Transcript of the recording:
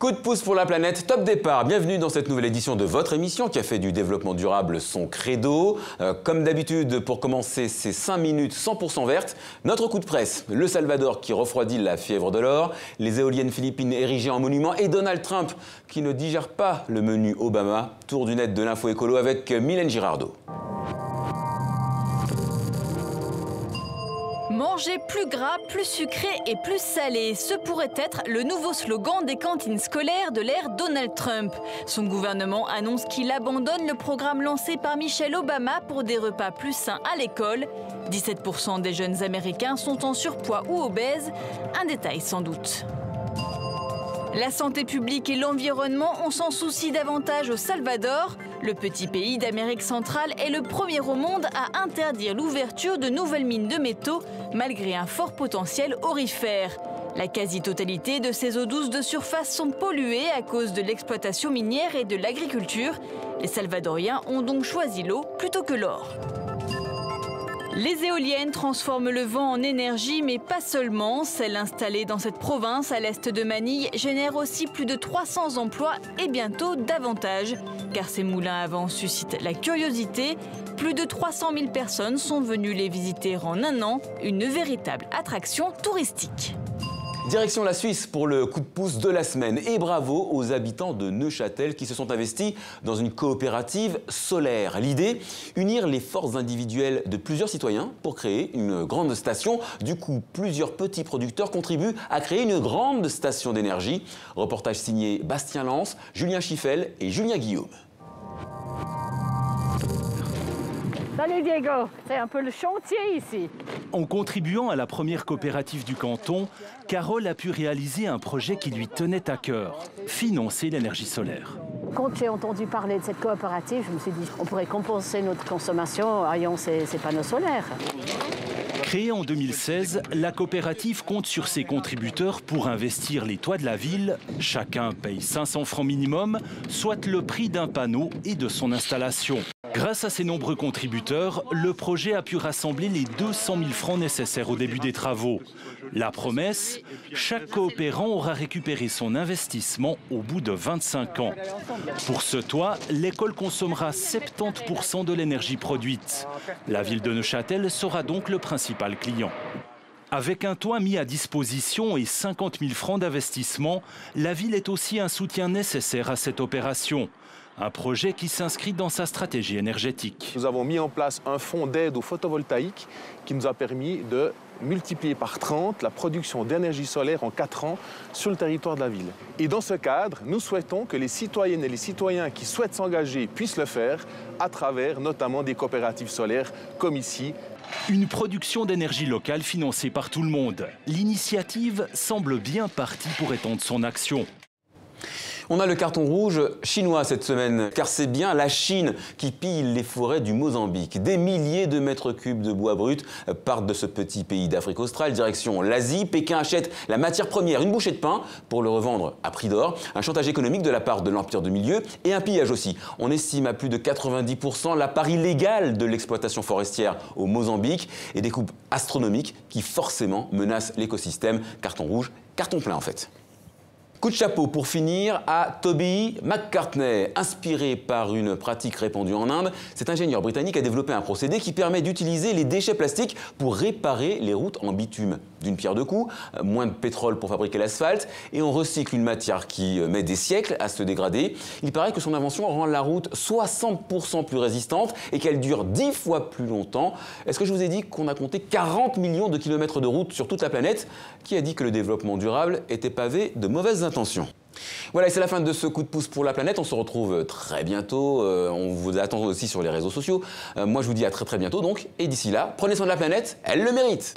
Coup de pouce pour la planète, top départ. Bienvenue dans cette nouvelle édition de votre émission qui a fait du développement durable son credo. Comme d'habitude, pour commencer ces 5 minutes 100% vertes, notre coup de presse, le Salvador qui refroidit la fièvre de l'or, les éoliennes philippines érigées en monument et Donald Trump qui ne digère pas le menu Obama. Tour du net de l'info écolo avec Mylène Girardot. Manger plus gras, plus sucré et plus salé, ce pourrait être le nouveau slogan des cantines scolaires de l'ère Donald Trump. Son gouvernement annonce qu'il abandonne le programme lancé par Michelle Obama pour des repas plus sains à l'école. 17% des jeunes Américains sont en surpoids ou obèses, un détail sans doute. La santé publique et l'environnement, on s'en soucie davantage au Salvador. Le petit pays d'Amérique centrale est le premier au monde à interdire l'ouverture de nouvelles mines de métaux, malgré un fort potentiel aurifère. La quasi-totalité de ces eaux douces de surface sont polluées à cause de l'exploitation minière et de l'agriculture. Les Salvadoriens ont donc choisi l'eau plutôt que l'or. Les éoliennes transforment le vent en énergie, mais pas seulement. Celles installées dans cette province à l'est de Manille génèrent aussi plus de 300 emplois et bientôt davantage. Car ces moulins à vent suscitent la curiosité. Plus de 300 000 personnes sont venues les visiter en un an. Une véritable attraction touristique. Direction la Suisse pour le coup de pouce de la semaine. Et bravo aux habitants de Neuchâtel qui se sont investis dans une coopérative solaire. L'idée, unir les forces individuelles de plusieurs citoyens pour créer une grande station. Du coup, plusieurs petits producteurs contribuent à créer une grande station d'énergie. Reportage signé Bastien Lance, Julien Schiffel et Julien Guillaume. Salut Diego, c'est un peu le chantier ici. En contribuant à la première coopérative du canton, Carole a pu réaliser un projet qui lui tenait à cœur, financer l'énergie solaire. Quand j'ai entendu parler de cette coopérative, je me suis dit qu'on pourrait compenser notre consommation ayant ces panneaux solaires. Créée en 2016, la coopérative compte sur ses contributeurs pour investir les toits de la ville. Chacun paye 500 francs minimum, soit le prix d'un panneau et de son installation. Grâce à ces nombreux contributeurs, le projet a pu rassembler les 200 000 francs nécessaires au début des travaux. La promesse, chaque coopérant aura récupéré son investissement au bout de 25 ans. Pour ce toit, l'école consommera 70% de l'énergie produite. La ville de Neuchâtel sera donc le principal client. Avec un toit mis à disposition et 50 000 francs d'investissement, la ville est aussi un soutien nécessaire à cette opération. Un projet qui s'inscrit dans sa stratégie énergétique. Nous avons mis en place un fonds d'aide au photovoltaïque qui nous a permis de multiplier par 30 la production d'énergie solaire en 4 ans sur le territoire de la ville. Et dans ce cadre, nous souhaitons que les citoyennes et les citoyens qui souhaitent s'engager puissent le faire à travers notamment des coopératives solaires comme ici. Une production d'énergie locale financée par tout le monde. L'initiative semble bien partie pour étendre son action. On a le carton rouge chinois cette semaine, car c'est bien la Chine qui pille les forêts du Mozambique. Des milliers de mètres cubes de bois brut partent de ce petit pays d'Afrique australe, direction l'Asie. Pékin achète la matière première, une bouchée de pain, pour le revendre à prix d'or. Un chantage économique de la part de l'Empire du Milieu et un pillage aussi. On estime à plus de 90% la part illégale de l'exploitation forestière au Mozambique et des coupes astronomiques qui forcément menacent l'écosystème. Carton rouge, carton plein en fait. Coup de chapeau pour finir à Toby McCartney. Inspiré par une pratique répandue en Inde, cet ingénieur britannique a développé un procédé qui permet d'utiliser les déchets plastiques pour réparer les routes en bitume. D'une pierre deux coups, moins de pétrole pour fabriquer l'asphalte et on recycle une matière qui met des siècles à se dégrader. Il paraît que son invention rend la route 60% plus résistante et qu'elle dure 10 fois plus longtemps. Est-ce que je vous ai dit qu'on a compté 40 millions de kilomètres de route sur toute la planète? Qui a dit que le développement durable était pavé de mauvaises intentions? Voilà, c'est la fin de ce coup de pouce pour la planète. On se retrouve très bientôt. On vous attend aussi sur les réseaux sociaux. Moi, je vous dis à très bientôt donc. Et d'ici là, prenez soin de la planète, elle le mérite.